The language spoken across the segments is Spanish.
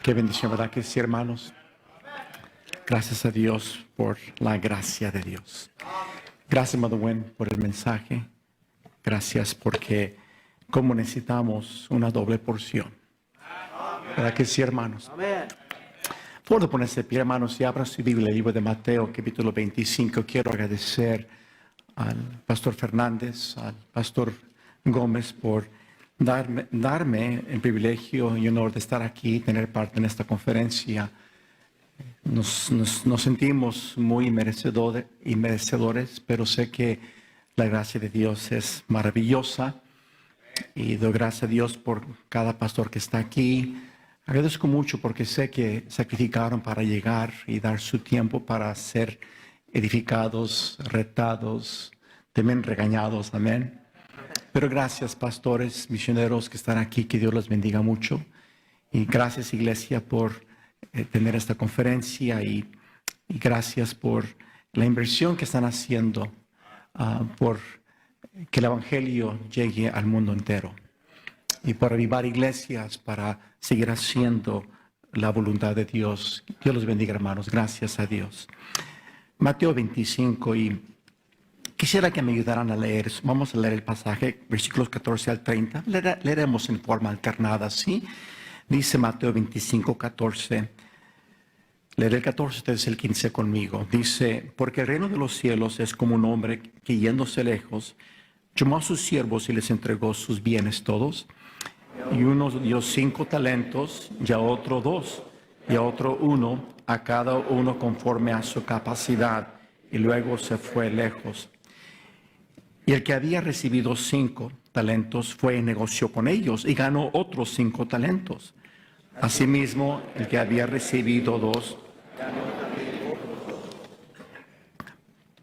Qué bendición, ¿verdad que sí, hermanos? Gracias a Dios por la gracia de Dios. Gracias, Mother Gwen, por el mensaje. Gracias porque como necesitamos una doble porción. ¿Verdad que sí, hermanos? Por ponerse de pie, hermanos, y abran su Biblia, el libro de Mateo, capítulo 25. Quiero agradecer al pastor Fernández, al pastor Gómez por darme el privilegio y honor de estar aquí y tener parte en esta conferencia. Nos sentimos muy merecedores, pero sé que la gracia de Dios es maravillosa y doy gracias a Dios por cada pastor que está aquí. Agradezco mucho porque sé que sacrificaron para llegar y dar su tiempo para ser edificados, retados, también regañados, amén. Pero gracias, pastores, misioneros que están aquí, que Dios los bendiga mucho. Y gracias, iglesia, por tener esta conferencia y gracias por la inversión que están haciendo por que el evangelio llegue al mundo entero y por avivar iglesias para seguir haciendo la voluntad de Dios. Dios los bendiga, hermanos. Gracias a Dios. Mateo 25 y quisiera que me ayudaran a leer. Vamos a leer el pasaje, versículos 14 al 30. Leeremos en forma alternada, ¿sí? Dice Mateo 25, 14. Leeré el 14, ustedes el 15 conmigo. Dice, porque el reino de los cielos es como un hombre que yéndose lejos, llamó a sus siervos y les entregó sus bienes todos. Y uno dio 5 talentos, y a otro 2, y a otro 1, a cada uno conforme a su capacidad. Y luego se fue lejos. Y el que había recibido 5 talentos fue y negoció con ellos y ganó otros 5 talentos. Asimismo, el que había recibido 2,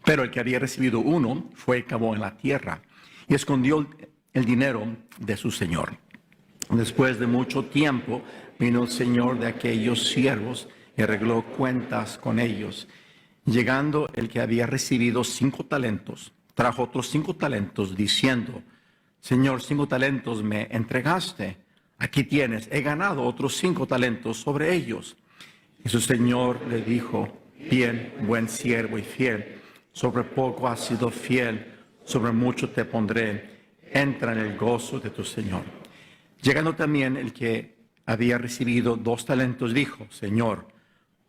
pero el que había recibido 1 fue y cavó en la tierra y escondió el dinero de su señor. Después de mucho tiempo vino el señor de aquellos siervos y arregló cuentas con ellos. Llegando el que había recibido 5 talentos, trajo otros 5 talentos diciendo, Señor, 5 talentos me entregaste. Aquí tienes, he ganado otros 5 talentos sobre ellos. Y su señor le dijo, bien, buen siervo y fiel, sobre poco has sido fiel, sobre mucho te pondré, entra en el gozo de tu señor. Llegando también el que había recibido 2 talentos, dijo, Señor,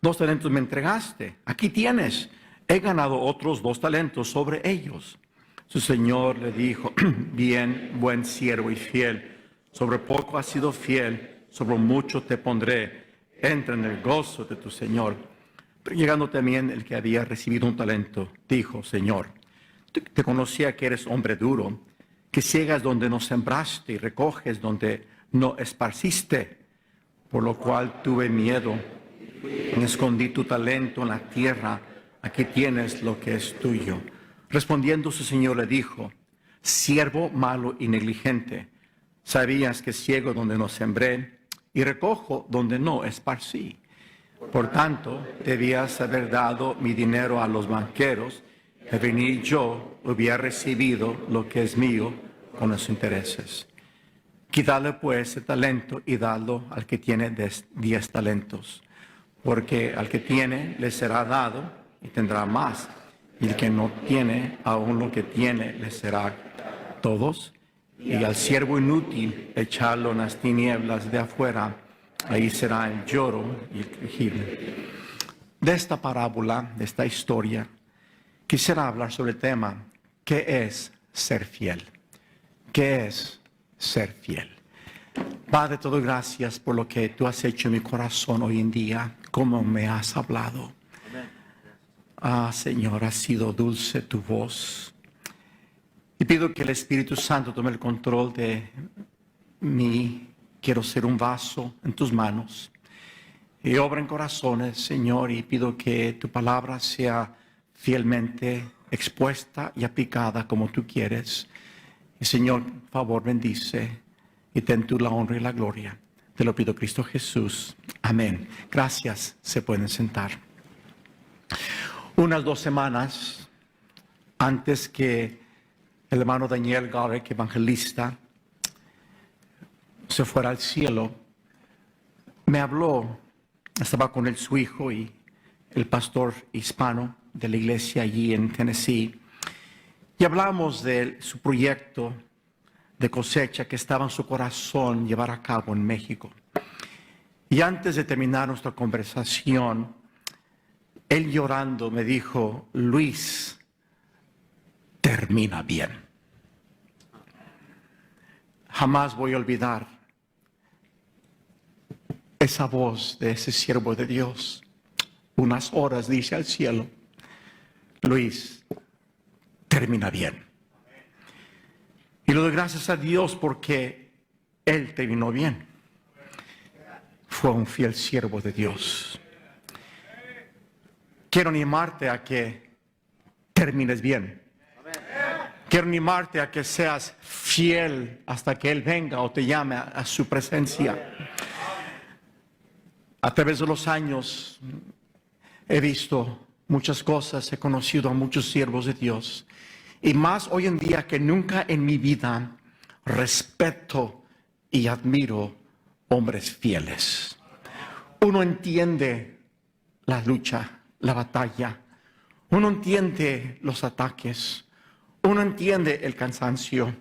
2 talentos me entregaste, aquí tienes, he ganado otros 2 talentos sobre ellos. Su señor le dijo, bien, buen siervo y fiel, sobre poco has sido fiel, sobre mucho te pondré, entra en el gozo de tu señor. Pero llegando también el que había recibido 1 talento, dijo, Señor, te conocía que eres hombre duro, que ciegas donde no sembraste y recoges donde no esparciste, por lo cual tuve miedo, y escondí tu talento en la tierra, aquí tienes lo que es tuyo. Respondiendo su señor le dijo, siervo malo y negligente, sabías que ciego donde no sembré y recojo donde no esparcí. Por tanto, debías haber dado mi dinero a los banqueros, y venir yo hubiera recibido lo que es mío con los intereses. Quitadle pues el talento y dadlo al que tiene 10 talentos, porque al que tiene le será dado y tendrá más, y el que no tiene, aún lo que tiene le será todos. Y al siervo inútil echarlo en las tinieblas de afuera, ahí será el lloro y el crujir. De esta parábola, de esta historia, quisiera hablar sobre el tema, ¿qué es ser fiel? ¿Qué es ser fiel? Padre, te doy gracias por lo que tú has hecho en mi corazón hoy en día, cómo me has hablado. Señor, ha sido dulce tu voz. Y pido que el Espíritu Santo tome el control de mí. Quiero ser un vaso en tus manos. Y obra en corazones, Señor, y pido que tu palabra sea fielmente expuesta y aplicada como tú quieres. Y Señor, por favor, bendice y ten tú la honra y la gloria. Te lo pido, Cristo Jesús. Amén. Gracias. Se pueden sentar. Unas 2 semanas antes que el hermano Daniel Garrick, evangelista, se fuera al cielo, me habló, estaba con su hijo y el pastor hispano de la iglesia allí en Tennessee, y hablamos de su proyecto de cosecha que estaba en su corazón llevar a cabo en México. Y antes de terminar nuestra conversación, él llorando me dijo: Luis, termina bien. Jamás voy a olvidar esa voz de ese siervo de Dios. Unas horas dice al cielo: Luis, termina bien. Y le doy gracias a Dios porque él terminó bien. Fue un fiel siervo de Dios. Quiero animarte a que termines bien. Quiero animarte a que seas fiel hasta que Él venga o te llame a su presencia. A través de los años he visto muchas cosas, he conocido a muchos siervos de Dios. Y más hoy en día que nunca en mi vida respeto y admiro hombres fieles. Uno entiende la lucha, la batalla. Uno entiende los ataques. Uno entiende el cansancio.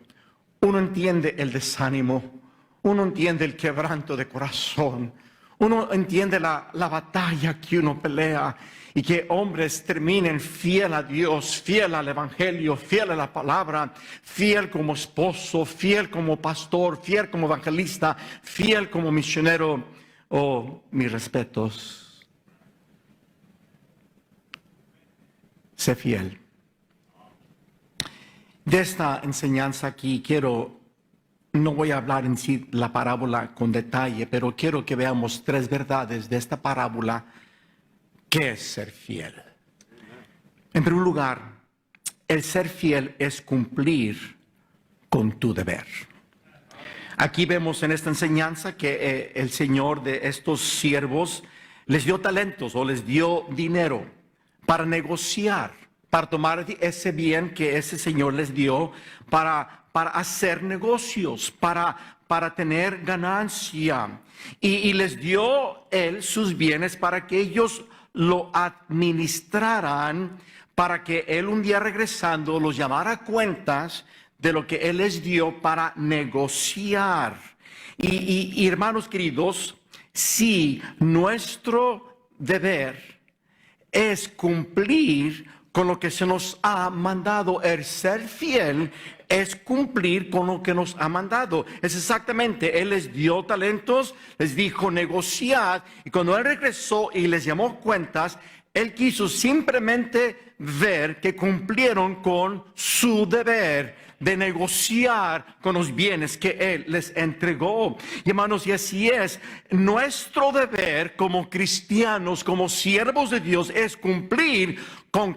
Uno entiende el desánimo. Uno entiende el quebranto de corazón. Uno entiende la batalla que uno pelea. Y que hombres terminen fiel a Dios, fiel al Evangelio, fiel a la palabra, fiel como esposo, fiel como pastor, fiel como evangelista, fiel como misionero. Oh, mis respetos. Sé fiel. De esta enseñanza aquí no voy a hablar en sí la parábola con detalle, pero quiero que veamos 3 verdades de esta parábola. ¿Qué es ser fiel? En primer lugar, el ser fiel es cumplir con tu deber. Aquí vemos en esta enseñanza que el Señor de estos siervos les dio talentos o les dio dinero para negociar, para tomar ese bien que ese Señor les dio para hacer negocios, para tener ganancia. Y les dio Él sus bienes para que ellos lo administraran, para que Él un día regresando los llamara a cuentas de lo que Él les dio para negociar. Y hermanos queridos, si nuestro deber es cumplir con lo que se nos ha mandado, el ser fiel es cumplir con lo que nos ha mandado. Es exactamente, Él les dio talentos, les dijo negociad, y cuando Él regresó y les llamó cuentas, Él quiso simplemente ver que cumplieron con su deber de negociar con los bienes que Él les entregó. Y hermanos, y así es, nuestro deber como cristianos, como siervos de Dios, es cumplir con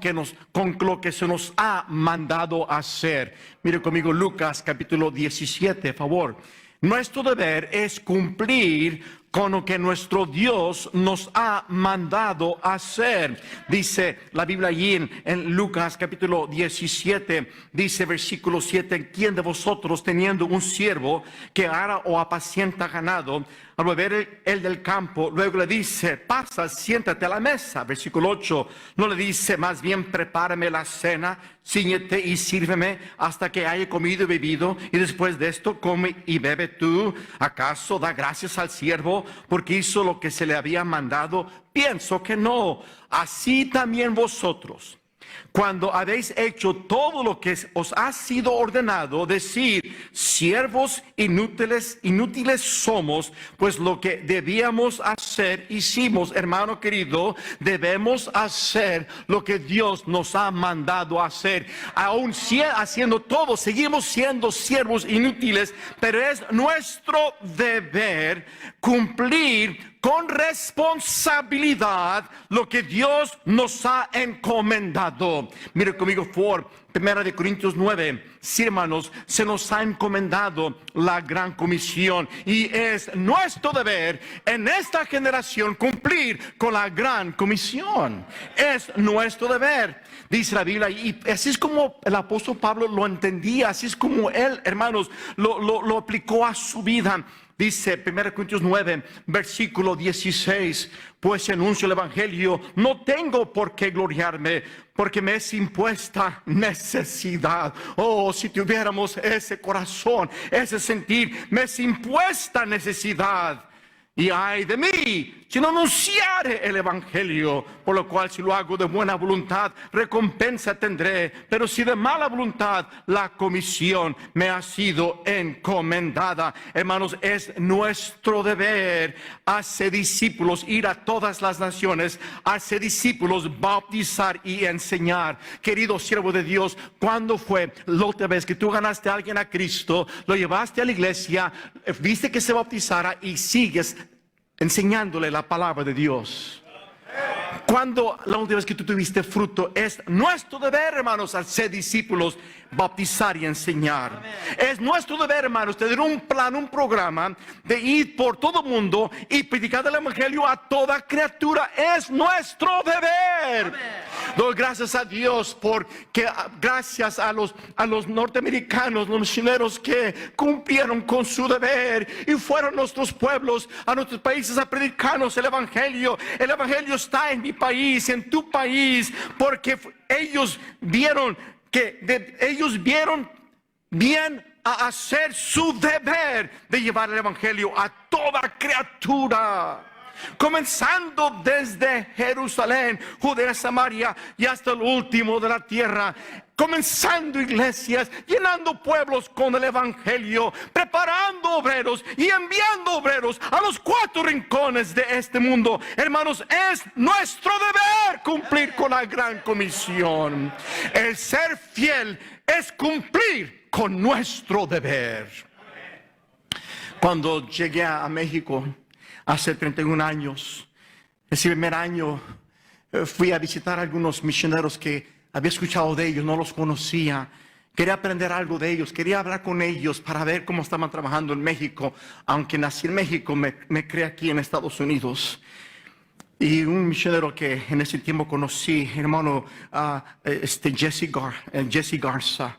lo que se nos ha mandado hacer. Mire conmigo Lucas capítulo 17, por favor. Nuestro deber es cumplir con lo que nuestro Dios nos ha mandado hacer. Dice la Biblia allí en Lucas capítulo 17, dice versículo 7, ¿quién de vosotros teniendo un siervo que ara o apacienta ganado, al volver él del campo, luego le dice, pasa, siéntate a la mesa? Versículo 8, no le dice más bien, prepárame la cena, cíñete y sírveme hasta que haya comido y bebido, y después de esto come y bebe tú. ¿Acaso da gracias al siervo porque hizo lo que se le había mandado? Pienso que no. Así también vosotros, cuando habéis hecho todo lo que os ha sido ordenado, decir, siervos inútiles somos, pues lo que debíamos hacer, hicimos. Hermano querido, debemos hacer lo que Dios nos ha mandado hacer. Aún haciendo todo, seguimos siendo siervos inútiles, pero es nuestro deber cumplir con responsabilidad lo que Dios nos ha encomendado. Mire conmigo, por Primera de Corintios 9, sí, hermanos, se nos ha encomendado la gran comisión y es nuestro deber en esta generación cumplir con la gran comisión. Es nuestro deber, dice la Biblia, y así es como el apóstol Pablo lo entendía, así es como él, hermanos, lo aplicó a su vida. Dice 1 Corintios 9, versículo 16, pues si anuncio el evangelio, no tengo por qué gloriarme, porque me es impuesta necesidad. Oh, si tuviéramos ese corazón, ese sentir, me es impuesta necesidad. Y ay de mí, si no anunciare el evangelio, por lo cual si lo hago de buena voluntad, recompensa tendré. Pero si de mala voluntad, la comisión me ha sido encomendada. Hermanos, es nuestro deber hacer discípulos, ir a todas las naciones, hacer discípulos, bautizar y enseñar. Querido siervo de Dios, ¿cuándo fue la última vez que tú ganaste a alguien a Cristo, lo llevaste a la iglesia, viste que se bautizara y sigues enseñándole la palabra de Dios? Cuando la última vez que tú tuviste fruto? Es nuestro deber, hermanos, al ser discípulos, bautizar y enseñar. Amén. Es nuestro deber, hermanos, tener un plan, un programa de ir por todo el mundo y predicar el evangelio a toda criatura. Es nuestro deber. Amén. Doy gracias a Dios porque gracias a los norteamericanos, los misioneros que cumplieron con su deber y fueron a nuestros pueblos, a nuestros países a predicarnos el evangelio. El evangelio está en mi país, en tu país, porque ellos vieron bien a hacer su deber de llevar el evangelio a toda criatura. Comenzando desde Jerusalén, Judea, Samaria y hasta el último de la tierra. Comenzando iglesias, llenando pueblos con el evangelio, preparando obreros y enviando obreros a los 4 rincones de este mundo. Hermanos, es nuestro deber cumplir con la gran comisión. El ser fiel es cumplir con nuestro deber. Cuando llegué a México hace 31 años, ese primer año fui a visitar a algunos misioneros que había escuchado de ellos, no los conocía. Quería aprender algo de ellos, quería hablar con ellos para ver cómo estaban trabajando en México. Aunque nací en México, me crié aquí en Estados Unidos. Y un misionero que en ese tiempo conocí, hermano Jesse Garza,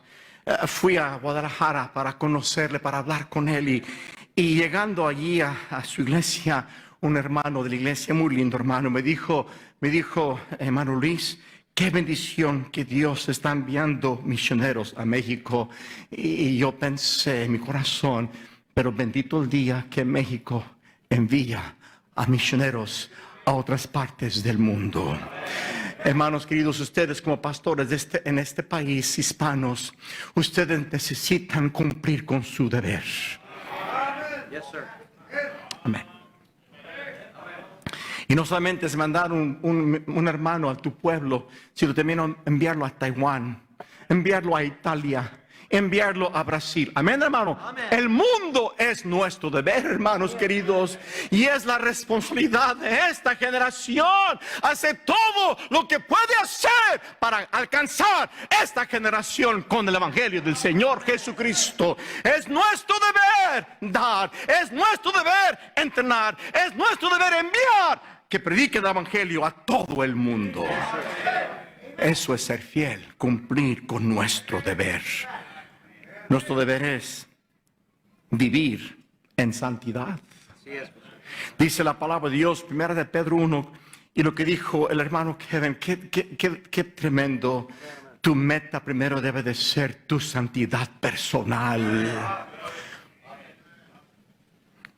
fui a Guadalajara para conocerle, para hablar con él. Y llegando allí a su iglesia, un hermano de la iglesia, muy lindo hermano, me dijo, hermano Luis, qué bendición que Dios está enviando misioneros a México. Y yo pensé en mi corazón, pero bendito el día que México envía a misioneros a otras partes del mundo. Hermanos queridos, ustedes como pastores en este país, hispanos, ustedes necesitan cumplir con su deber. Yes, sir. Amén. Y no solamente es mandar un hermano a tu pueblo, sino también enviarlo a Taiwán, enviarlo a Italia, enviarlo a Brasil. Amén, hermano. Amén. El mundo es nuestro deber, hermanos queridos, y es la responsabilidad de esta generación hacer todo lo que puede hacer para alcanzar esta generación con el evangelio del Señor Jesucristo. Es nuestro deber dar, es nuestro deber entrenar, es nuestro deber enviar que predique el evangelio a todo el mundo. Eso es ser fiel, cumplir con nuestro deber. Nuestro deber es vivir en santidad. Dice la palabra de Dios, 1 de Pedro 1, y lo que dijo el hermano Kevin, qué tremendo. Tu meta primero debe de ser tu santidad personal.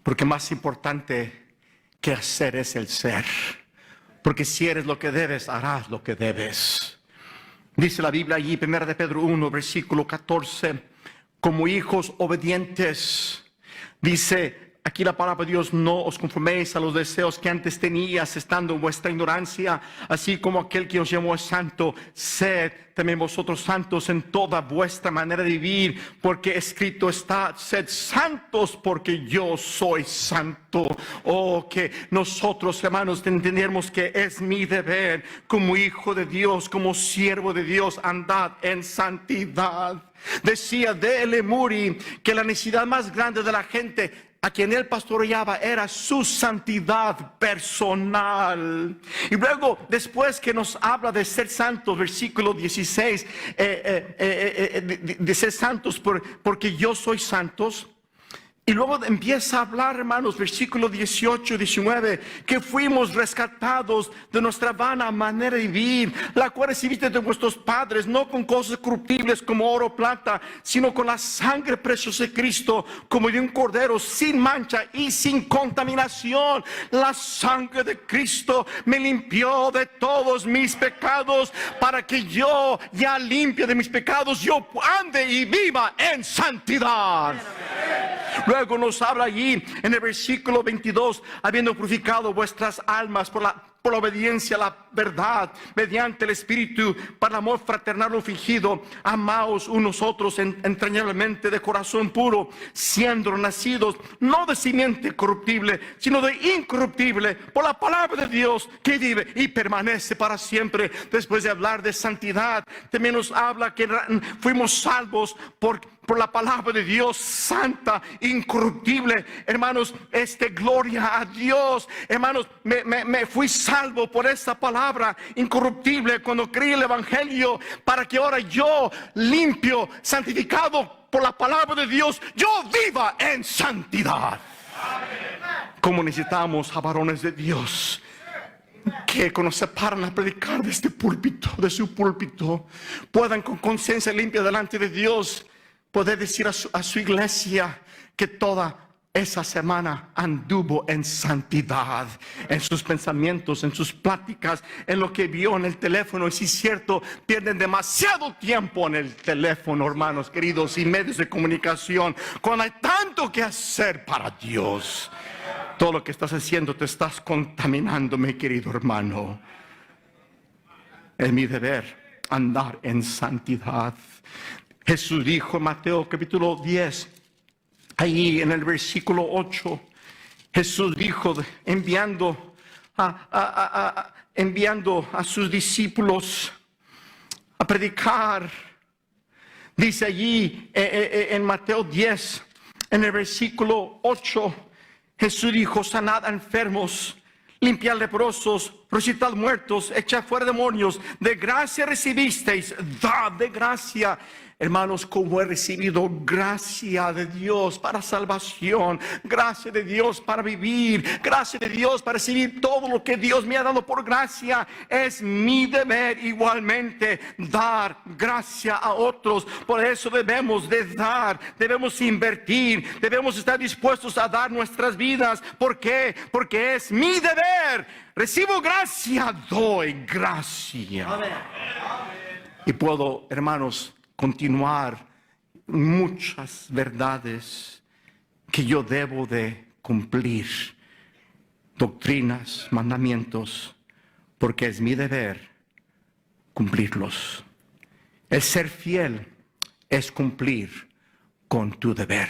Porque más importante que hacer es el ser. Porque si eres lo que debes, harás lo que debes. Dice la Biblia allí, 1 de Pedro 1, versículo 14, como hijos obedientes, dice, aquí la palabra de Dios: no os conforméis a los deseos que antes tenías estando en vuestra ignorancia, así como aquel que os llamó es santo, sed también vosotros santos en toda vuestra manera de vivir, porque escrito está: sed santos porque yo soy santo. Oh, que nosotros, hermanos, entendemos que es mi deber como hijo de Dios, como siervo de Dios, andad en santidad. Decía D.L. Moody que la necesidad más grande de la gente a quien él pastoreaba era su santidad personal. Y luego, después que nos habla de ser santos, versículo 16, de ser santos porque yo soy santos. Y luego empieza a hablar, hermanos, versículo 18 y 19, que fuimos rescatados de nuestra vana manera de vivir, la cual recibiste de vuestros padres, no con cosas corruptibles como oro o plata, sino con la sangre preciosa de Cristo, como de un cordero sin mancha y sin contaminación. La sangre de Cristo me limpió de todos mis pecados, para que yo, ya limpio de mis pecados, yo ande y viva en santidad. Luego nos habla allí en el versículo 22, habiendo purificado vuestras almas por la obediencia a la verdad, mediante el Espíritu, para el amor fraternal no fingido, amaos unos otros entrañablemente de corazón puro, siendo nacidos no de simiente corruptible, sino de incorruptible, por la palabra de Dios que vive y permanece para siempre. Después de hablar de santidad, también nos habla que fuimos salvos por la palabra de Dios santa, incorruptible. Hermanos, gloria a Dios. Hermanos, me fui salvo por esta palabra incorruptible cuando creí el Evangelio, para que ahora yo, limpio, santificado por la palabra de Dios, yo viva en santidad. Como necesitamos a varones de Dios que cuando se paran a predicar de este púlpito, de su púlpito, puedan con conciencia limpia delante de Dios poder decir a su iglesia que toda esa semana anduvo en santidad, en sus pensamientos, en sus pláticas, en lo que vio en el teléfono. Y si es cierto, pierden demasiado tiempo en el teléfono, hermanos queridos, y medios de comunicación, cuando hay tanto que hacer para Dios. Todo lo que estás haciendo te estás contaminando, mi querido hermano. Es mi deber andar en santidad. Jesús dijo en Mateo capítulo 10, ahí en el versículo 8, Jesús dijo, enviando a sus discípulos a predicar. Dice allí en Mateo 10, en el versículo 8, Jesús dijo: sanad a enfermos, limpiad leprosos, resucitad muertos, echad fuera demonios. De gracia recibisteis, dad de gracia. Hermanos, como he recibido gracia de Dios para salvación, gracia de Dios para vivir, gracia de Dios para recibir todo lo que Dios me ha dado por gracia, es mi deber igualmente dar gracia a otros. Por eso debemos de dar, debemos invertir, debemos estar dispuestos a dar nuestras vidas. ¿Por qué? Porque es mi deber. Recibo gracia, doy gracia. Amén. Y puedo, hermanos, continuar muchas verdades que yo debo de cumplir, doctrinas, mandamientos, porque es mi deber cumplirlos. El ser fiel es cumplir con tu deber.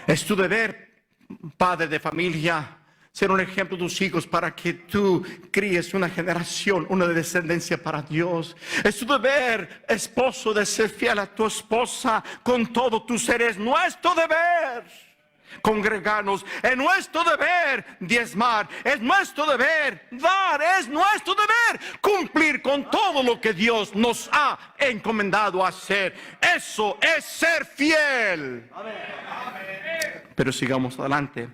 Es tu deber, padre de familia, ser un ejemplo de tus hijos para que tú críes una generación, una descendencia para Dios. Es tu deber, esposo, de ser fiel a tu esposa con todo tu ser. Es nuestro deber congregarnos, es nuestro deber diezmar, es nuestro deber dar, es nuestro deber cumplir con todo lo que Dios nos ha encomendado a hacer. Eso es ser fiel. Pero sigamos adelante.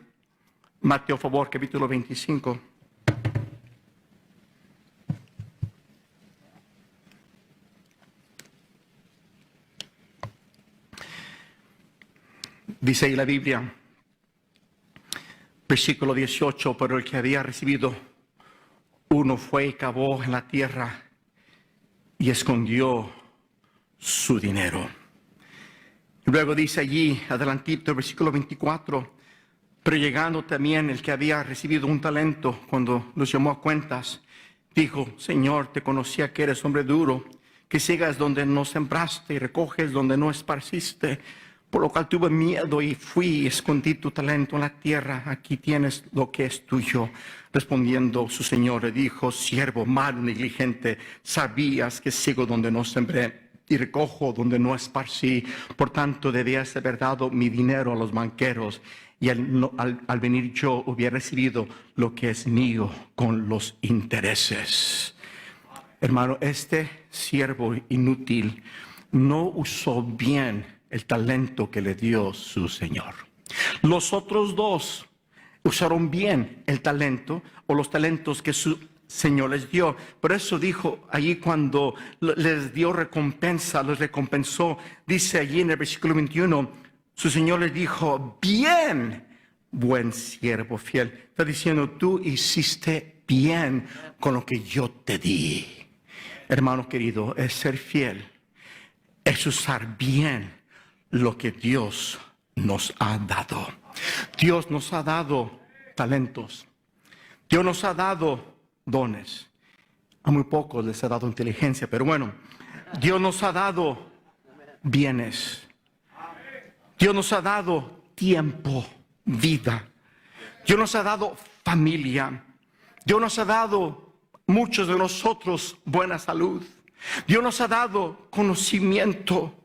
Mateo, por favor, capítulo 25. Dice ahí la Biblia, versículo 18, pero el que había recibido uno fue y cavó en la tierra y escondió su dinero. Y luego dice allí, adelantito, versículo 24, Pero llegando también el que había recibido un talento, cuando los llamó a cuentas, dijo: Señor, te conocía que eres hombre duro, que siegas donde no sembraste y recoges donde no esparciste. Por lo cual tuve miedo y fui y escondí tu talento en la tierra. Aquí tienes lo que es tuyo. Respondiendo su señor le dijo: siervo malo, negligente, sabías que sigo donde no sembré y recojo donde no esparcí. Por tanto, debías haber dado mi dinero a los banqueros, y al venir yo hubiera recibido lo que es mío con los intereses. Hermano, este siervo inútil no usó bien el talento que le dio su Señor. Los otros dos usaron bien el talento o los talentos que su Señor les dio. Por eso dijo allí cuando les dio recompensa, les recompensó. Dice allí en el versículo 21, su Señor les dijo: bien, buen siervo fiel. Está diciendo: tú hiciste bien con lo que yo te di. Hermano querido, es ser fiel, es usar bien lo que Dios nos ha dado. Dios nos ha dado talentos. Dios nos ha dado dones. A muy pocos les ha dado inteligencia, pero bueno, Dios nos ha dado bienes. Dios nos ha dado tiempo, vida. Dios nos ha dado familia. Dios nos ha dado, muchos de nosotros, buena salud. Dios nos ha dado conocimiento.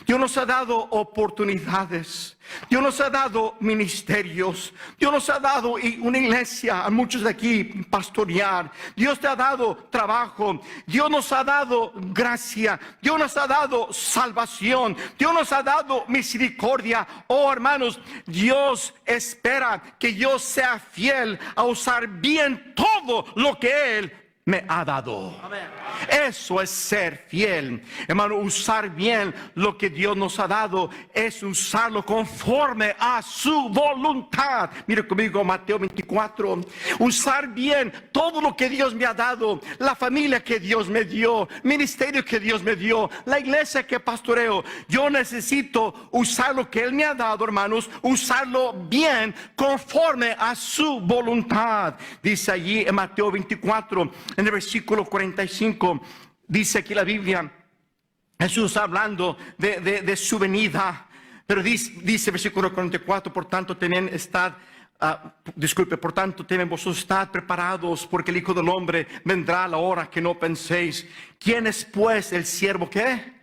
Dios nos ha dado oportunidades. Dios nos ha dado ministerios. Dios nos ha dado una iglesia, a muchos de aquí, pastorear. Dios te ha dado trabajo. Dios nos ha dado gracia. Dios nos ha dado salvación. Dios nos ha dado misericordia. Oh, hermanos, Dios espera que yo sea fiel a usar bien todo lo que Él me ha dado. Amén. Eso es ser fiel, hermano. Usar bien lo que Dios nos ha dado es usarlo conforme a su voluntad. Mire conmigo Mateo 24. Usar bien todo lo que Dios me ha dado, la familia que Dios me dio, ministerio que Dios me dio, la iglesia que pastoreo. Yo necesito usar lo que Él me ha dado, hermanos, usarlo bien conforme a su voluntad. Dice allí en Mateo 24, en el versículo 45, dice aquí la Biblia, Jesús hablando de su venida, pero dice versículo 44, por tanto temen vosotros estad preparados, porque el Hijo del Hombre vendrá a la hora que no penséis. ¿Quién es pues el siervo que?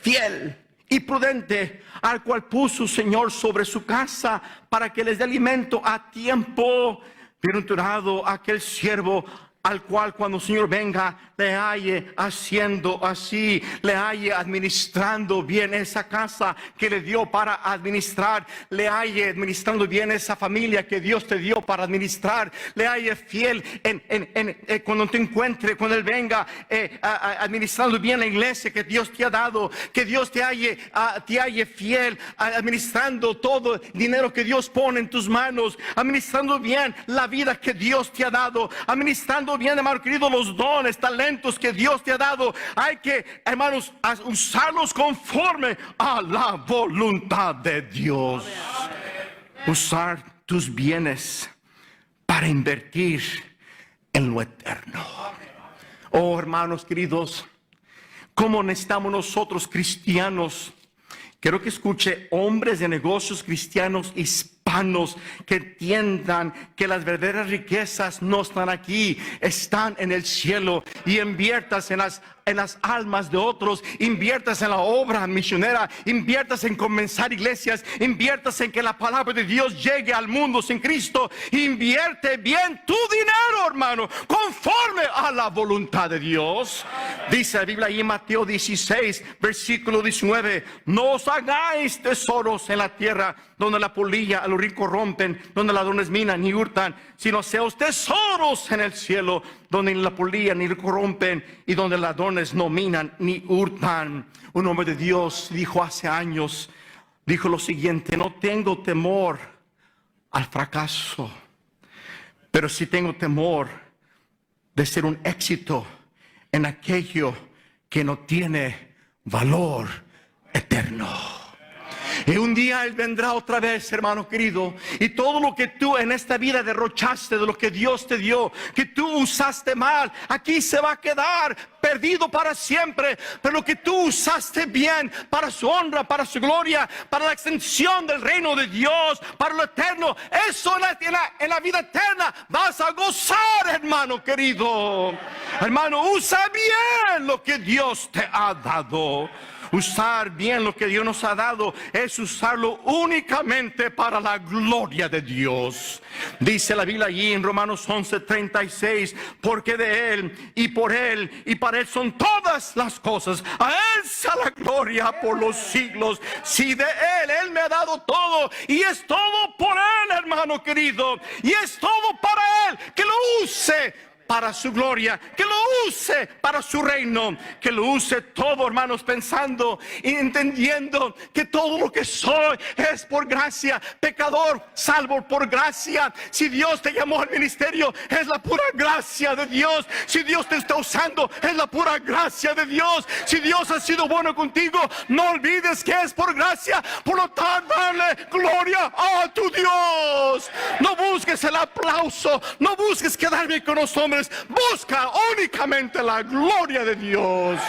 Fiel y prudente, al cual puso su Señor sobre su casa para que les dé alimento a tiempo. Bienaventurado aquel siervo al cual cuando el Señor venga le halle haciendo así, le halle administrando bien esa casa que le dio para administrar, le halle administrando bien esa familia que Dios te dio para administrar, le halle fiel cuando te encuentre, cuando Él venga, administrando bien la iglesia que Dios te ha dado, que Dios te halle fiel, administrando todo el dinero que Dios pone en tus manos, administrando bien la vida que Dios te ha dado, administrando bien, hermano querido, los dones, talentos que Dios te ha dado. Hay que, hermanos, usarlos conforme a la voluntad de Dios. Usar tus bienes para invertir en lo eterno. Oh, hermanos queridos, ¿cómo necesitamos nosotros cristianos? Quiero que escuche, hombres de negocios cristianos hispanos, que entiendan que las verdaderas riquezas no están aquí, están en el cielo. Y inviertas en las almas de otros, inviertas en la obra misionera, inviertas en comenzar iglesias, inviertas en que la palabra de Dios llegue al mundo sin Cristo. Invierte bien tu dinero, hermano, conforme a la voluntad de Dios. Dice la Biblia ahí en Mateo 16, versículo 19: no os hagáis tesoros en la tierra, donde la polilla a los ricos rompen, donde ladrones minan ni hurtan, sino seos tesoros en el cielo, donde ni la polilla ni corrompen, y donde ladrones no minan ni hurtan. Un hombre de Dios dijo hace años, dijo lo siguiente: no tengo temor al fracaso, pero sí tengo temor de ser un éxito en aquello que no tiene valor eterno. Y un día Él vendrá otra vez, hermano querido. Y todo lo que tú en esta vida derrochaste, de lo que Dios te dio, que tú usaste mal, aquí se va a quedar perdido para siempre. Pero lo que tú usaste bien, para su honra, para su gloria, para la extensión del reino de Dios, para lo eterno, eso en la vida eterna vas a gozar, hermano querido. Hermano, usa bien lo que Dios te ha dado. Usar bien lo que Dios nos ha dado es usarlo únicamente para la gloria de Dios. Dice la Biblia allí en Romanos 11:36, porque de Él y por Él y para Él son todas las cosas. A Él sea la gloria por los siglos. Si de Él me ha dado todo, y es todo por Él, hermano querido, y es todo para Él, que lo use para su gloria, que lo use para su reino, que lo use todo, hermanos, pensando y entendiendo que todo lo que soy es por gracia. Pecador, salvo por gracia. Si Dios te llamó al ministerio, es la pura gracia de Dios. Si Dios te está usando, es la pura gracia de Dios. Si Dios ha sido bueno contigo, no olvides que es por gracia. Por lo tanto, dale gloria a tu Dios. No busques el aplauso, no busques quedar bien con los hombres. Busca únicamente la gloria de Dios.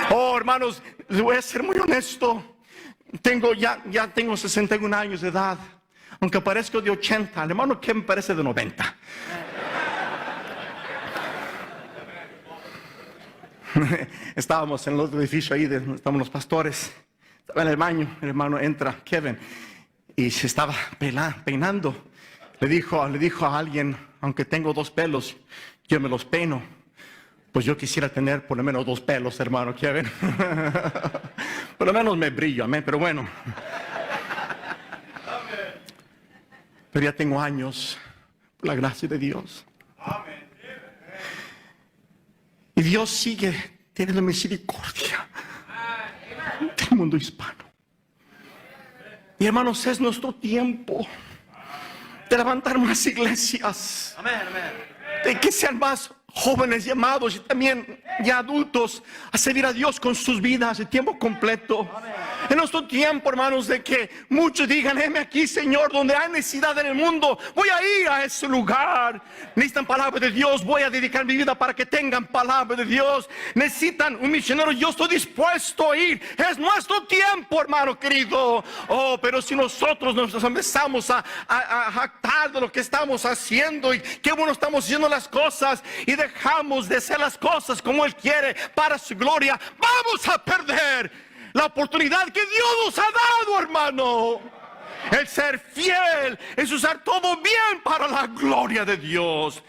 Oh, hermanos, les voy a ser muy honesto. Ya tengo 61 años de edad. Aunque parezco de 80, el hermano Kevin parece de 90. Estábamos en el otro edificio ahí, donde estaban los pastores. Estaba en el baño, el hermano entra, Kevin, y se estaba peinando. Le dijo a alguien, aunque tengo 2 pelos, yo me los peino. Pues yo quisiera tener por lo menos 2 pelos, hermano Kevin. Por lo menos me brillo, amén, pero bueno. Pero ya tengo años, por la gracia de Dios. Y Dios sigue teniendo misericordia del mundo hispano. Y hermanos, es nuestro tiempo de levantar más iglesias. Amén, amén. De que sean más jóvenes llamados y también ya adultos a servir a Dios con sus vidas de tiempo completo. En nuestro tiempo, hermanos, de que muchos digan: heme aquí, Señor, donde hay necesidad en el mundo, voy a ir a ese lugar. Necesitan palabra de Dios, voy a dedicar mi vida para que tengan palabra de Dios. Necesitan un misionero, yo estoy dispuesto a ir. Es nuestro tiempo, hermano querido. Oh, pero si nosotros nos empezamos a jactar de lo que estamos haciendo y qué bueno estamos haciendo las cosas, y dejamos de hacer las cosas como Él quiere para su gloria, vamos a perder la oportunidad que Dios nos ha dado, hermano. El ser fiel es usar todo bien para la gloria de Dios.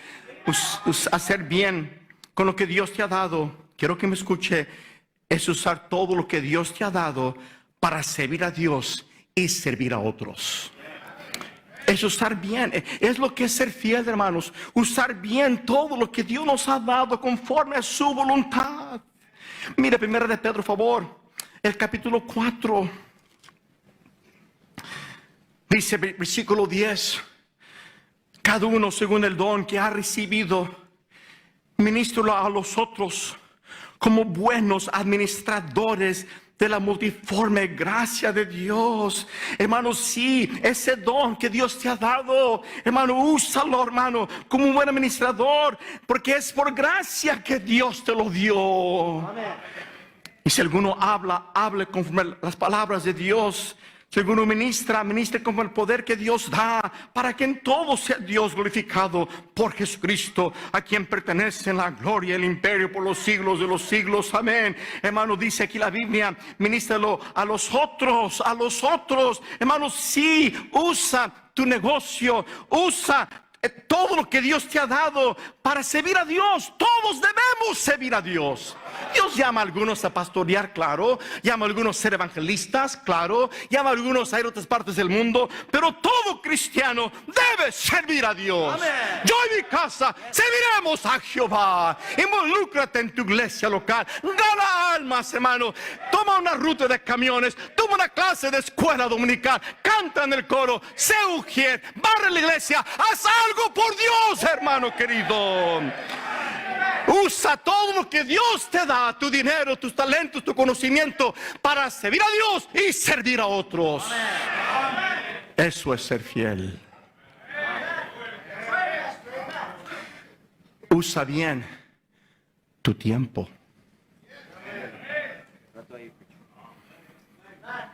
Hacer bien con lo que Dios te ha dado, quiero que me escuche, es usar todo lo que Dios te ha dado para servir a Dios y servir a otros. Es usar bien, es lo que es ser fiel, hermanos. Usar bien todo lo que Dios nos ha dado conforme a su voluntad. Mira, 1 de Pedro, por favor, el capítulo 4. Dice, versículo 10. Cada uno según el don que ha recibido, ministralo a los otros como buenos administradores de la multiforme gracia de Dios. Hermano, sí, ese don que Dios te ha dado, hermano, úsalo, hermano, como un buen administrador, porque es por gracia que Dios te lo dio. Amén. Y si alguno hable conforme las palabras de Dios. Si alguno ministre con el poder que Dios da, para que en todo sea Dios glorificado por Jesucristo, a quien pertenece la gloria y el imperio por los siglos de los siglos. Amén. Hermano, dice aquí la Biblia, ministralo a los otros. Hermano, sí, usa tu negocio, usa todo lo que Dios te ha dado para servir a Dios. Todos debemos servir a Dios. Dios llama a algunos a pastorear, claro. Llama a algunos a ser evangelistas, claro. Llama a algunos a ir a otras partes del mundo. Pero todo cristiano debe servir a Dios. Amén. Yo y mi casa serviremos a Jehová. Involúcrate en tu iglesia local. Gana almas, hermano. Toma una ruta de camiones. Toma una clase de escuela dominical. Canta en el coro. Sé ujier. Barre la iglesia. Haz algo por Dios, hermano querido. Usa todo lo que Dios te da, tu dinero, tus talentos, tu conocimiento, para servir a Dios y servir a otros. Eso es ser fiel. Usa bien tu tiempo.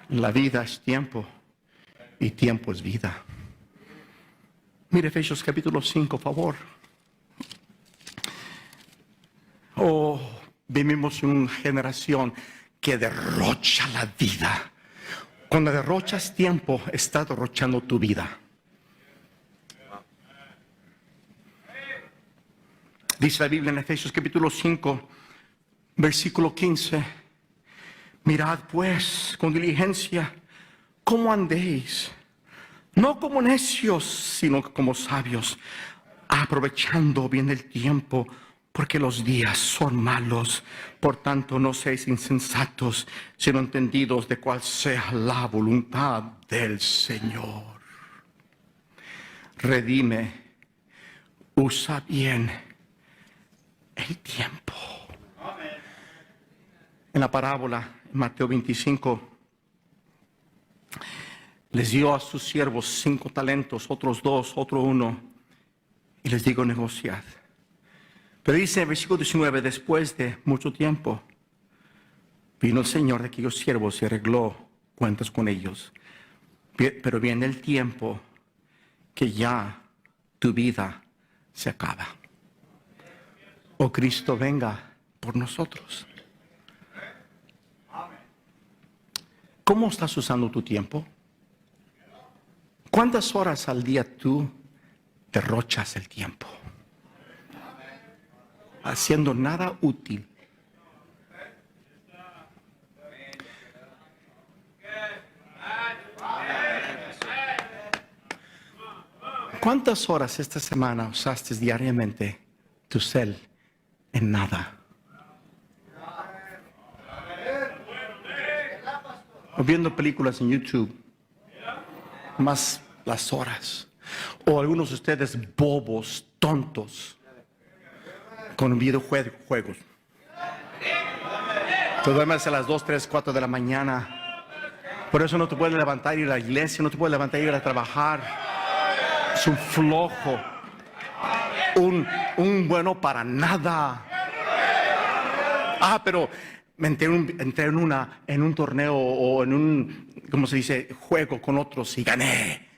La vida es tiempo y tiempo es vida. Mire Efesios capítulo 5, favor. Oh, vivimos en una generación que derrocha la vida. Cuando derrochas tiempo, estás derrochando tu vida. Dice la Biblia en Efesios capítulo 5, versículo 15. Mirad pues con diligencia cómo andéis, no como necios, sino como sabios, aprovechando bien el tiempo, porque los días son malos. Por tanto, no seáis insensatos, sino entendidos de cuál sea la voluntad del Señor. Redime, usa bien el tiempo. En la parábola, en Mateo 25, les dio a sus siervos 5 talentos, otros 2, otro 1, y les digo negociad. Pero dice en el versículo 19, después de mucho tiempo, vino el Señor de aquellos siervos y arregló cuentas con ellos. Pero viene el tiempo que ya tu vida se acaba. O Cristo venga por nosotros. ¿Cómo estás usando tu tiempo? ¿Cuántas horas al día tú derrochas el tiempo? Haciendo nada útil. ¿Cuántas horas esta semana usaste diariamente tu cel en nada? O viendo películas en YouTube, más las horas. O algunos de ustedes bobos, tontos, con videojuegos. Te duermes a las 2, 3, 4 de la mañana. Por eso no te puedes levantar y ir a la iglesia, no te puedes levantar y ir a trabajar. Es un flojo, un bueno para nada. Pero me entré en un torneo o en un, ¿cómo se dice?, juego con otros y gané.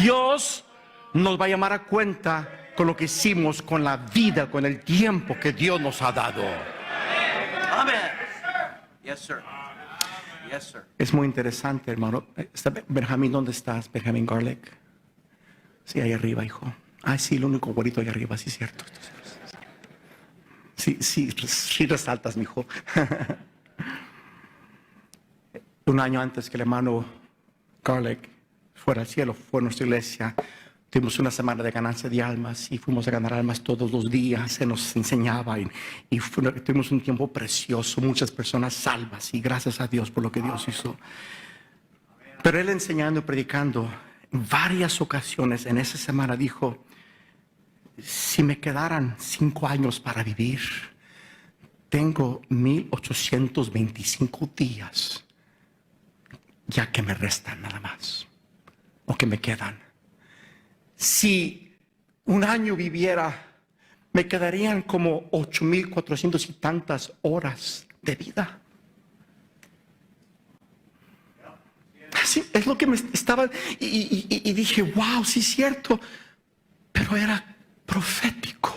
Dios nos va a llamar a cuenta con lo que hicimos, con la vida, con el tiempo que Dios nos ha dado. Amen. Yes, sir. Yes, sir. Es muy interesante, hermano. Benjamín, ¿dónde estás? Benjamín Garlic. Sí, ahí arriba, hijo. Sí, el único güerito ahí arriba, sí, cierto. Sí resaltas, mijo. Un año antes que el hermano Garlic fuera al cielo, fue a nuestra iglesia. Tuvimos una semana de ganancia de almas y fuimos a ganar almas todos los días. Se nos enseñaba y tuvimos un tiempo precioso, muchas personas salvas y gracias a Dios por lo que Dios hizo. Pero él enseñando y predicando en varias ocasiones en esa semana dijo: si me quedaran 5 años para vivir, tengo 1825 días ya que me restan nada más, o que me quedan. Si un año viviera, me quedarían como 8400 y tantas horas de vida. Así es lo que me estaba, y dije, wow, sí es cierto, pero era profético.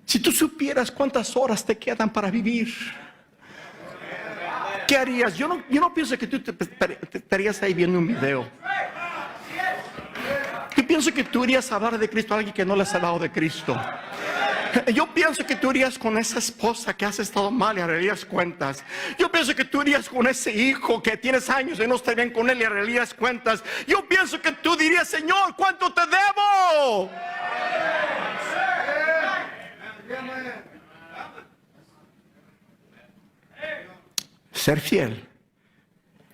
Si tú supieras cuántas horas te quedan para vivir, ¿qué harías? Yo no pienso que tú te estarías ahí viendo un video. Yo pienso que tú irías a hablar de Cristo a alguien que no les ha hablado de Cristo. Yo pienso que tú irías con esa esposa que has estado mal y arreglarías cuentas. Yo pienso que tú irías con ese hijo que tienes años y no está bien con él y arreglarías cuentas. Yo pienso que tú dirías: Señor, ¿cuánto te debo? Ser fiel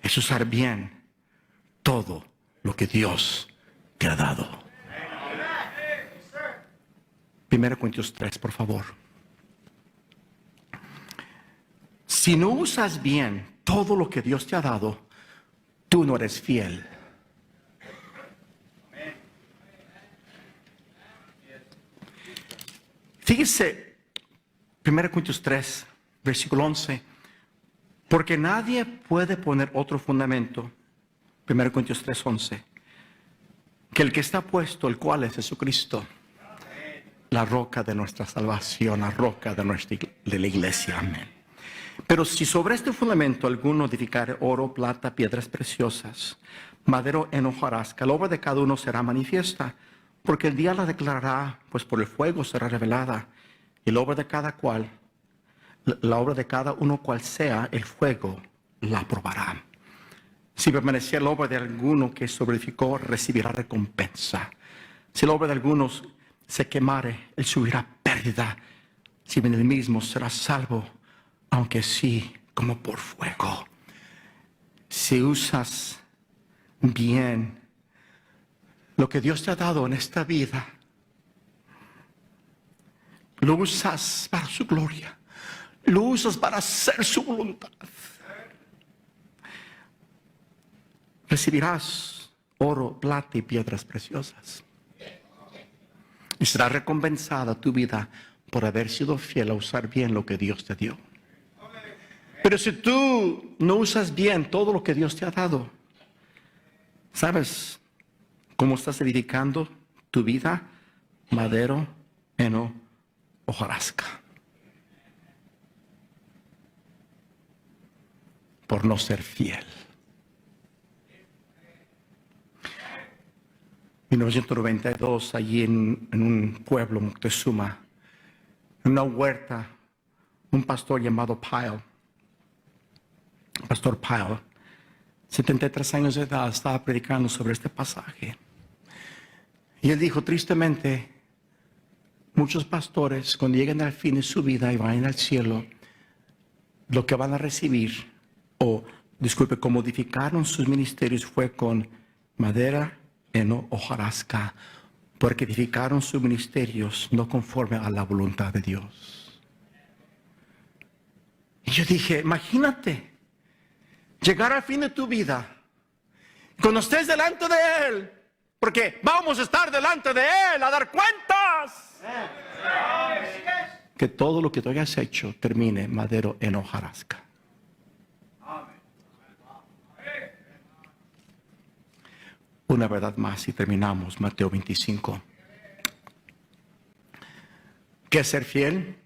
es usar bien todo lo que Dios te ha dado. 1 Corintios 3, por favor. Si no usas bien todo lo que Dios te ha dado, tú no eres fiel. Fíjese, 1 Corintios 3, versículo 11. Porque nadie puede poner otro fundamento, 1 Corintios 3, 11, que el que está puesto, el cual es Jesucristo, la roca de nuestra salvación, la roca de la iglesia. Amén. Pero si sobre este fundamento alguno edificare oro, plata, piedras preciosas, madero, heno, hojarasca, la obra de cada uno será manifiesta, porque el día la declarará, pues por el fuego será revelada, y la obra de cada uno cual sea, el fuego la probará. Si permaneciera la obra de alguno que sobreedificó, recibirá recompensa. Si la obra de algunos se quemare, él subirá pérdida. Si bien el mismo será salvo, aunque sí como por fuego. Si usas bien lo que Dios te ha dado en esta vida, lo usas para su gloria, lo usas para hacer su voluntad, recibirás oro, plata y piedras preciosas. Y será recompensada tu vida por haber sido fiel a usar bien lo que Dios te dio. Pero si tú no usas bien todo lo que Dios te ha dado, ¿sabes cómo estás edificando tu vida? Madero, heno, hojarasca. Por no ser fiel. 1992, allí en un pueblo, Moctezuma, en una huerta, un pastor llamado Pastor Pyle, 73 años de edad, estaba predicando sobre este pasaje. Y él dijo, tristemente, muchos pastores, cuando lleguen al fin de su vida y vayan al cielo, lo que van a recibir, como edificaron sus ministerios, fue con madera, heno, hojarasca, porque edificaron sus ministerios no conforme a la voluntad de Dios. Y yo dije, imagínate llegar al fin de tu vida, cuando estés delante de Él, porque vamos a estar delante de Él a dar cuentas, que todo lo que tú hayas hecho termine madero, heno, hojarasca. Una verdad más y terminamos, Mateo 25. ¿Qué es ser fiel?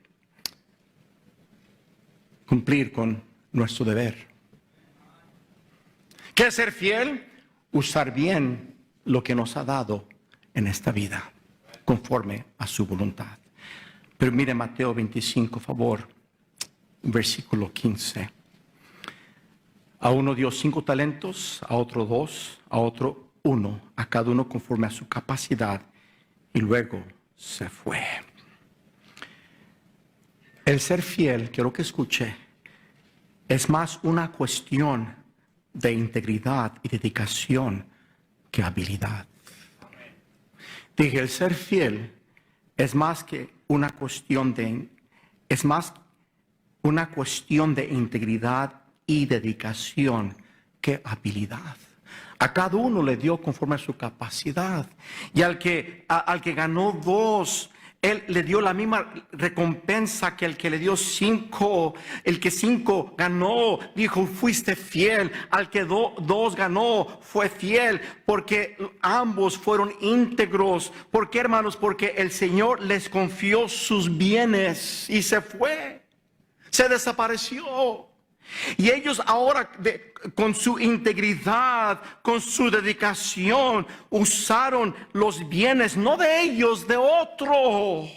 Cumplir con nuestro deber. ¿Qué es ser fiel? Usar bien lo que nos ha dado en esta vida, conforme a su voluntad. Pero mire Mateo 25, por favor, versículo 15. A uno dio 5 talentos, a otro 2, a otro 1, a cada uno conforme a su capacidad, y luego se fue. El ser fiel, quiero que escuche, es más una cuestión de integridad y dedicación que habilidad. Dije, el ser fiel es más una cuestión de integridad y dedicación que habilidad. A cada uno le dio conforme a su capacidad. Y al que ganó 2, Él le dio la misma recompensa que el que le dio 5. El que 5 ganó, dijo, fuiste fiel. Al que 2 ganó, fue fiel. Porque ambos fueron íntegros. ¿Por qué, hermanos? Porque el Señor les confió sus bienes y se fue. Se desapareció. Y ellos ahora, con su integridad, con su dedicación, usaron los bienes, no de ellos, de otro.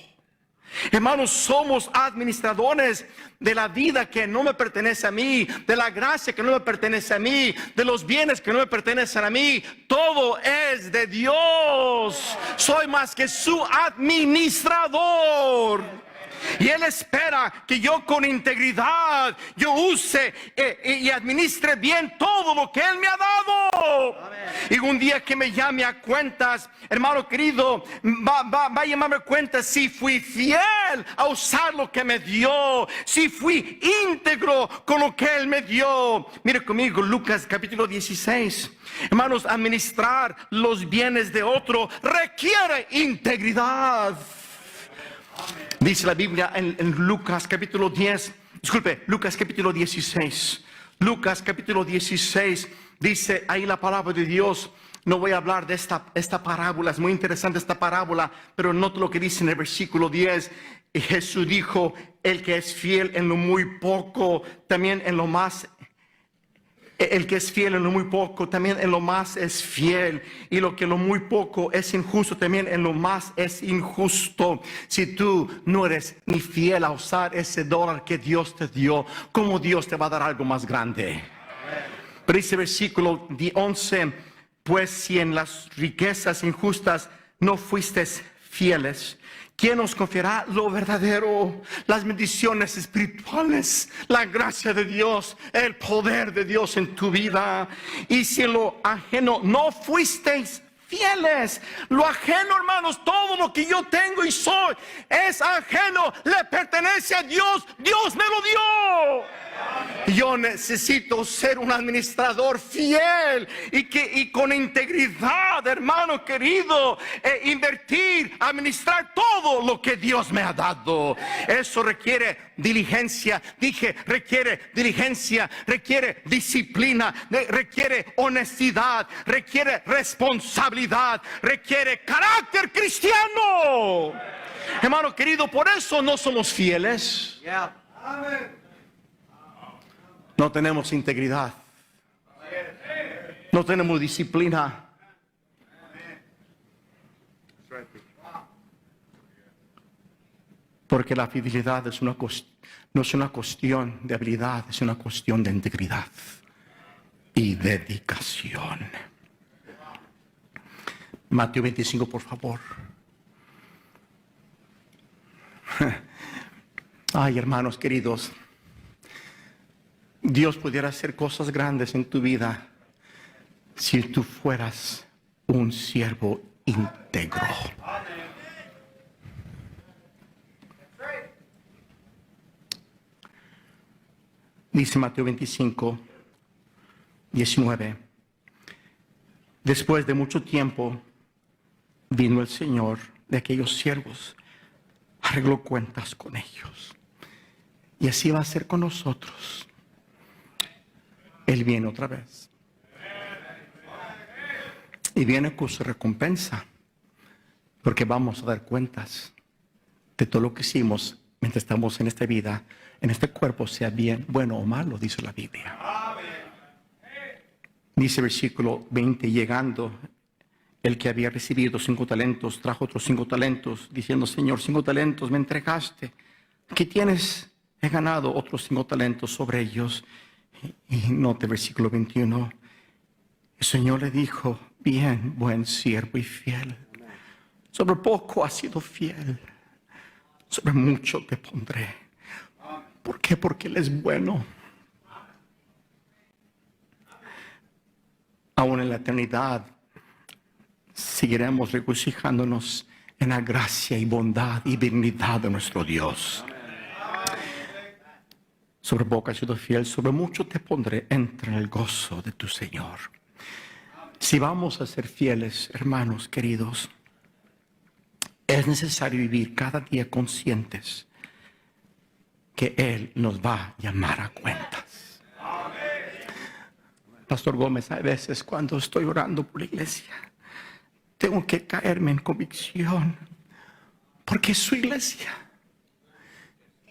Hermanos, somos administradores de la vida que no me pertenece a mí, de la gracia que no me pertenece a mí, de los bienes que no me pertenecen a mí. Todo es de Dios. Soy más que su administrador. Y Él espera que yo con integridad, yo use y administre bien todo lo que Él me ha dado. Y un día que me llame a cuentas, hermano querido, va a llamarme a cuentas si fui fiel a usar lo que me dio, si fui íntegro con lo que Él me dio. Mire conmigo Lucas capítulo 16. Hermanos, administrar los bienes de otro requiere integridad. Dice la Biblia en Lucas capítulo 10, disculpe, Lucas capítulo 16. Lucas capítulo 16 dice ahí la palabra de Dios. No voy a hablar de esta parábola, es muy interesante esta parábola, pero note lo que dice en el versículo 10. Y Jesús dijo, el que es fiel en lo muy poco, también en lo más. El que es fiel en lo muy poco, también en lo más es fiel. Y lo que en lo muy poco es injusto, también en lo más es injusto. Si tú no eres ni fiel a usar ese dólar que Dios te dio, ¿cómo Dios te va a dar algo más grande? Pero dice versículo 11, pues si en las riquezas injustas no fuisteis fieles, ¿quién nos confiará lo verdadero? Las bendiciones espirituales, la gracia de Dios, el poder de Dios en tu vida. Y si en lo ajeno no fuisteis fieles, lo ajeno, hermanos, todo lo que yo tengo y soy es ajeno, le pertenece a Dios. Dios me lo dio. Yo necesito ser un administrador fiel y con integridad, hermano querido, invertir, administrar todo lo que Dios me ha dado. Eso requiere diligencia, requiere diligencia, requiere disciplina, requiere honestidad, requiere responsabilidad, requiere carácter cristiano. Hermano querido, por eso no somos fieles. No tenemos integridad. No tenemos disciplina. Porque la fidelidad no es una cuestión de habilidad, es una cuestión de integridad y dedicación. Mateo 25, por favor. Ay, hermanos queridos, Dios pudiera hacer cosas grandes en tu vida si tú fueras un siervo íntegro. Dice Mateo 25, 19. Después de mucho tiempo vino el Señor de aquellos siervos, arregló cuentas con ellos. Y así va a ser con nosotros. Él viene otra vez. Y viene con su recompensa. Porque vamos a dar cuentas de todo lo que hicimos mientras estamos en esta vida, en este cuerpo, sea bien, bueno o malo, dice la Biblia. Dice versículo 20, llegando el que había recibido 5 talentos, trajo otros 5 talentos, diciendo, Señor, 5 talentos me entregaste. ¿Qué tienes? He ganado otros 5 talentos sobre ellos. Y note versículo 21. El Señor le dijo, bien, buen siervo y fiel. Sobre poco has sido fiel. Sobre mucho te pondré. ¿Por qué? Porque Él es bueno. Aún en la eternidad seguiremos regocijándonos en la gracia y bondad y dignidad de nuestro Dios. Sobre poco has sido fiel, sobre mucho te pondré, entra en el gozo de tu Señor. Si vamos a ser fieles, hermanos queridos, es necesario vivir cada día conscientes que Él nos va a llamar a cuentas. Pastor Gómez, a veces cuando estoy orando por la iglesia, tengo que caerme en convicción, porque es su iglesia.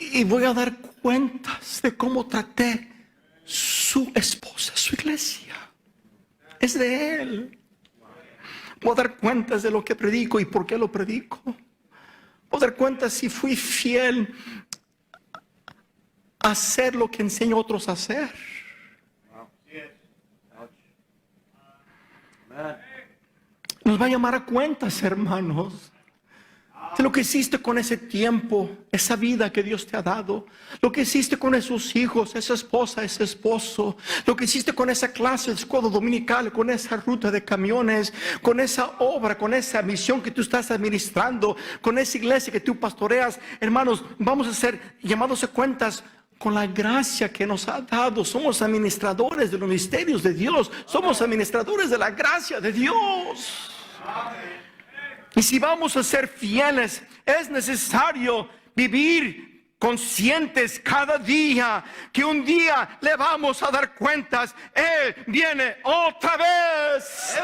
Y voy a dar cuentas de cómo traté su esposa, su iglesia. Es de Él. Voy a dar cuentas de lo que predico y por qué lo predico. Voy a dar cuentas si fui fiel a hacer lo que enseño a otros a hacer. Nos va a llamar a cuentas, hermanos. de lo que hiciste con ese tiempo, esa vida que Dios te ha dado, lo que hiciste con esos hijos, esa esposa, ese esposo, lo que hiciste con esa clase de escuela dominical, con esa ruta de camiones, con esa obra, con esa misión que tú estás administrando, con esa iglesia que tú pastoreas. Hermanos, vamos a ser llamados a cuentas con la gracia que nos ha dado. Somos administradores de los misterios de Dios, somos administradores de la gracia de Dios. Y si vamos a ser fieles, es necesario vivir conscientes cada día que un día le vamos a dar cuentas. Él viene otra vez.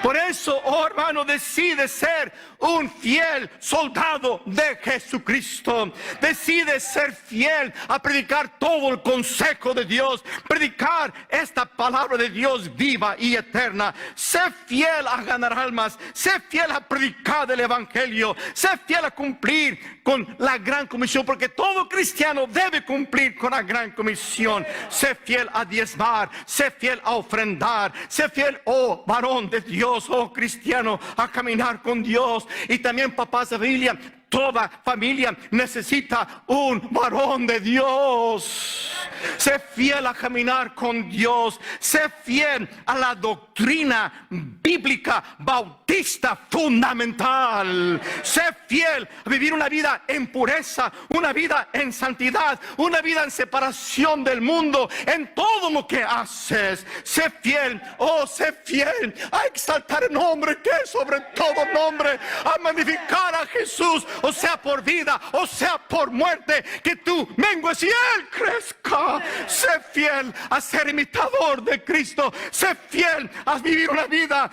Por eso, oh hermano, decide ser un fiel soldado de Jesucristo. Decide ser fiel a predicar todo el consejo de Dios, predicar esta palabra de Dios viva y eterna. Sé fiel a ganar almas, sé fiel a predicar el evangelio, sé fiel a cumplir con la gran comisión, porque todo cristiano debe cumplir con la gran comisión. Sé fiel a diezmar, sé fiel a ofrendar, sé fiel, oh varón de Dios, oh cristiano, a caminar con Dios. Y también papás de familia, toda familia necesita un varón de Dios. Sé fiel a caminar con Dios. Sé fiel a la doctrina bíblica bautista fundamental. Sé fiel a vivir una vida en pureza, una vida en santidad, una vida en separación del mundo en todo lo que haces. Sé fiel, oh, sé fiel a exaltar el nombre que es sobre todo nombre, a magnificar a Jesús, o sea por vida, o sea por muerte, que tú mengues y Él crezca. Sé fiel a ser imitador de Cristo. Sé fiel a vivir una vida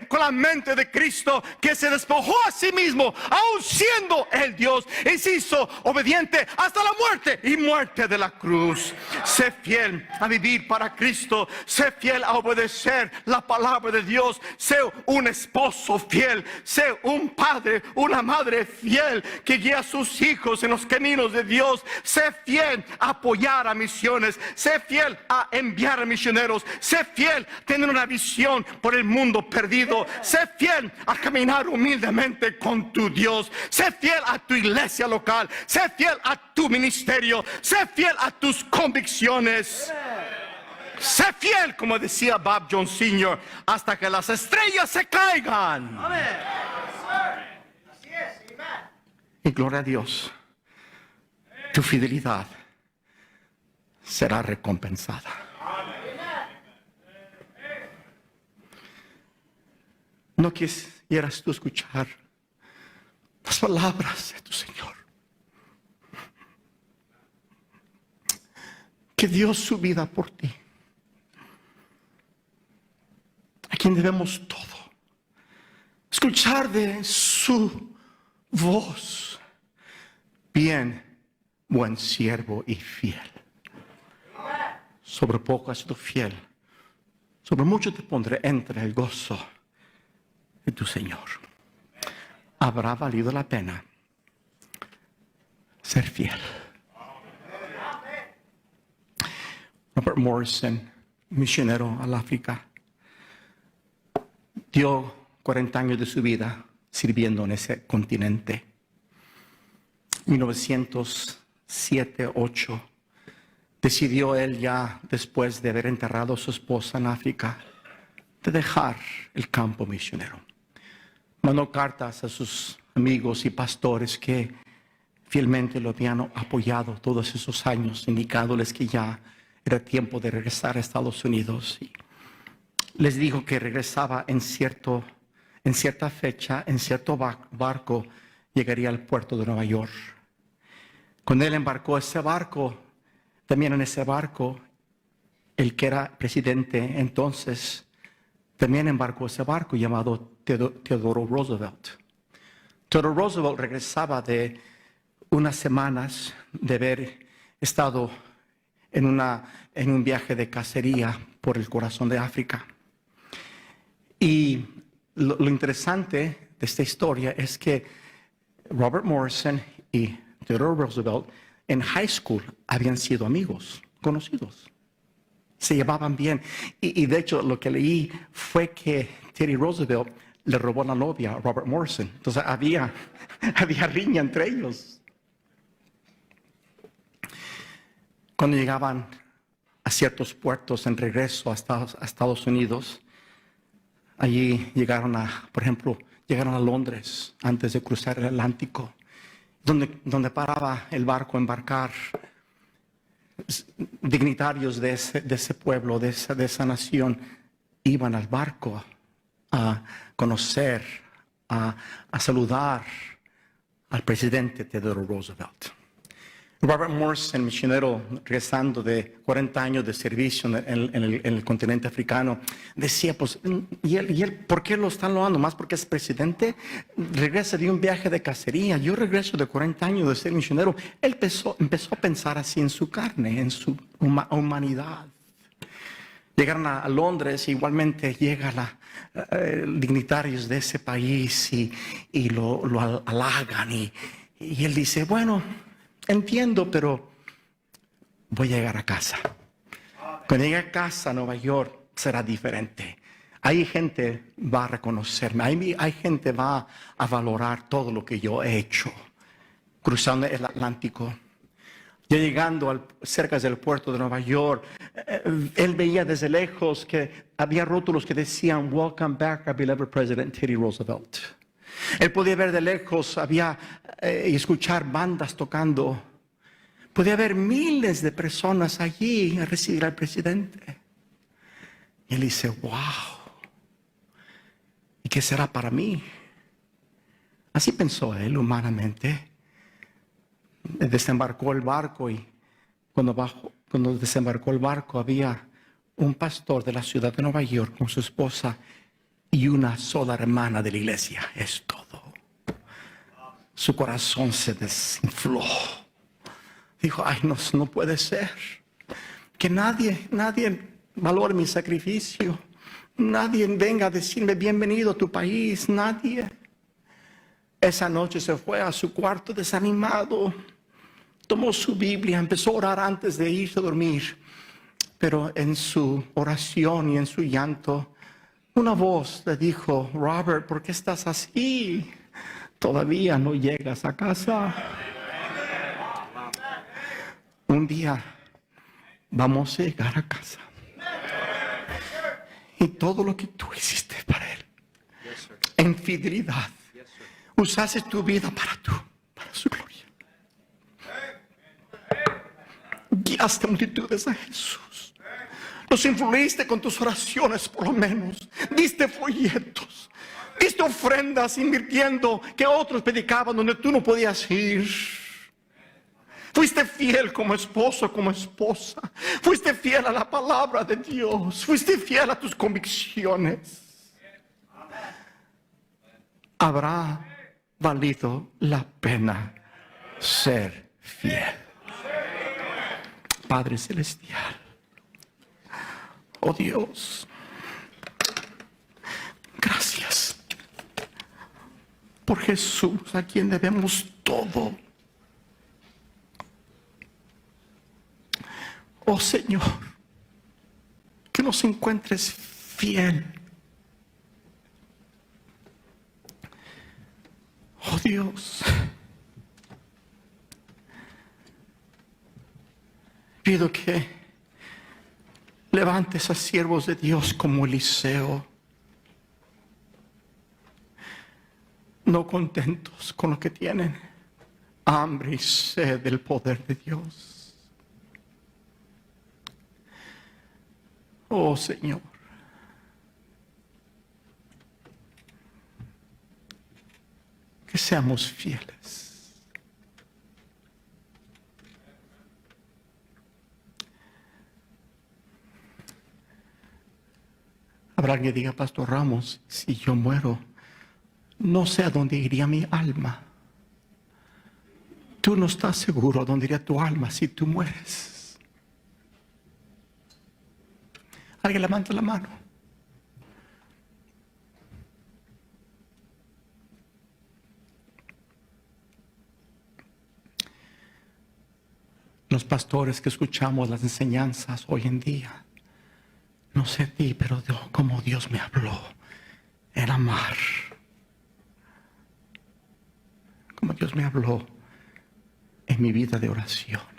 con la mente de Cristo, que se despojó a sí mismo, aun siendo el Dios, y se hizo obediente hasta la muerte y muerte de la cruz. Sé fiel a vivir para Cristo. Sé fiel a obedecer la palabra de Dios. Sé un esposo fiel. Sé un padre, una madre fiel que guía a sus hijos en los caminos de Dios. Sé fiel a apoyar a misiones. Sé fiel a enviar a misioneros. Sé fiel a tener una visión por el mundo perdido. Sé fiel a caminar humildemente con tu Dios. Sé fiel a tu iglesia local. Sé fiel a tu ministerio. Sé fiel a tus convicciones. Sé fiel, como decía Bob Jones Sr., hasta que las estrellas se caigan. Y gloria a Dios, tu fidelidad será recompensada. ¿No quisieras tú escuchar las palabras de tu Señor, que dio su vida por ti, a quien debemos todo? Escuchar de su voz: bien, buen siervo y fiel. Sobre poco has sido fiel, sobre mucho te pondré, entre el gozo de tu Señor. Habrá valido la pena ser fiel. Robert Morrison, misionero al África, dio 40 años de su vida sirviendo en ese continente. 1907-8 decidió él, ya después de haber enterrado a su esposa en África, de dejar el campo misionero. Mandó cartas a sus amigos y pastores que fielmente lo habían apoyado todos esos años, indicándoles que ya era tiempo de regresar a Estados Unidos. Y les dijo que regresaba en cierta fecha, en cierto barco, llegaría al puerto de Nueva York. Cuando él embarcó ese barco, también en ese barco, el que era presidente entonces, también embarcó ese barco llamado Theodore Roosevelt. Theodore Roosevelt regresaba de unas semanas de haber estado en un viaje de cacería por el corazón de África. Y lo interesante de esta historia es que Robert Morrison y Theodore Roosevelt en high school habían sido amigos, conocidos. Se llevaban bien. Y de hecho lo que leí fue que Teddy Roosevelt le robó la novia a Robert Morrison. Entonces había riña entre ellos. Cuando llegaban a ciertos puertos en regreso a Estados Unidos, allí llegaron a Londres antes de cruzar el Atlántico, donde paraba el barco a embarcar. Dignitarios de ese pueblo, de esa nación, iban al barco a conocer, a saludar al presidente Theodore Roosevelt. Robert Morrison, misionero regresando de 40 años de servicio en el continente africano, decía, pues, ¿y él por qué lo están loando? ¿Más porque es presidente? Regresa de un viaje de cacería. Yo regreso de 40 años de ser misionero. Él empezó a pensar así en su carne, en su humanidad. Llegaron a Londres, igualmente llegan dignitarios de ese país y lo halagan. Y él dice, bueno, entiendo, pero voy a llegar a casa. Cuando llegue a casa a Nueva York será diferente. Ahí gente va a reconocerme. Hay gente va a valorar todo lo que yo he hecho. Cruzando el Atlántico. Ya llegando cerca del puerto de Nueva York, él veía desde lejos que había rótulos que decían Welcome back, our beloved President Teddy Roosevelt. Él podía ver de lejos, y escuchar bandas tocando. Podía ver miles de personas allí a recibir al presidente. Y él dice, wow, ¿y qué será para mí? Así pensó él humanamente. Desembarcó el barco y cuando desembarcó el barco había un pastor de la ciudad de Nueva York con su esposa y una sola hermana de la iglesia. Es todo. Su corazón se desinfló. Dijo, ay, no puede ser. Que nadie valore mi sacrificio. Nadie venga a decirme bienvenido a tu país. Nadie. Esa noche se fue a su cuarto desanimado. Tomó su Biblia, empezó a orar antes de irse a dormir. Pero en su oración y en su llanto, una voz le dijo, Robert, ¿por qué estás así? Todavía no llegas a casa. Un día vamos a llegar a casa. Y todo lo que tú hiciste para él, en fidelidad, usaste tu vida para su gloria. Guiaste multitudes a Jesús. Los influiste con tus oraciones, por lo menos. Diste folletos. Diste ofrendas invirtiendo que otros predicaban donde tú no podías ir. Fuiste fiel como esposo, como esposa. Fuiste fiel a la palabra de Dios. Fuiste fiel a tus convicciones. Habrá valido la pena ser fiel. Padre Celestial, oh Dios, gracias por Jesús, a quien debemos todo. Oh Señor, que nos encuentres fiel. Oh Dios, pido que levantes a siervos de Dios como Eliseo, no contentos con lo que tienen, hambre y sed del poder de Dios. Oh Señor, que seamos fieles. Habrá alguien que diga, Pastor Ramos, si yo muero, no sé a dónde iría mi alma. Tú no estás seguro a dónde iría tu alma si tú mueres. Alguien levanta la mano. Los pastores que escuchamos las enseñanzas hoy en día, no sé a ti, pero como Dios me habló en amar. Como Dios me habló en mi vida de oración.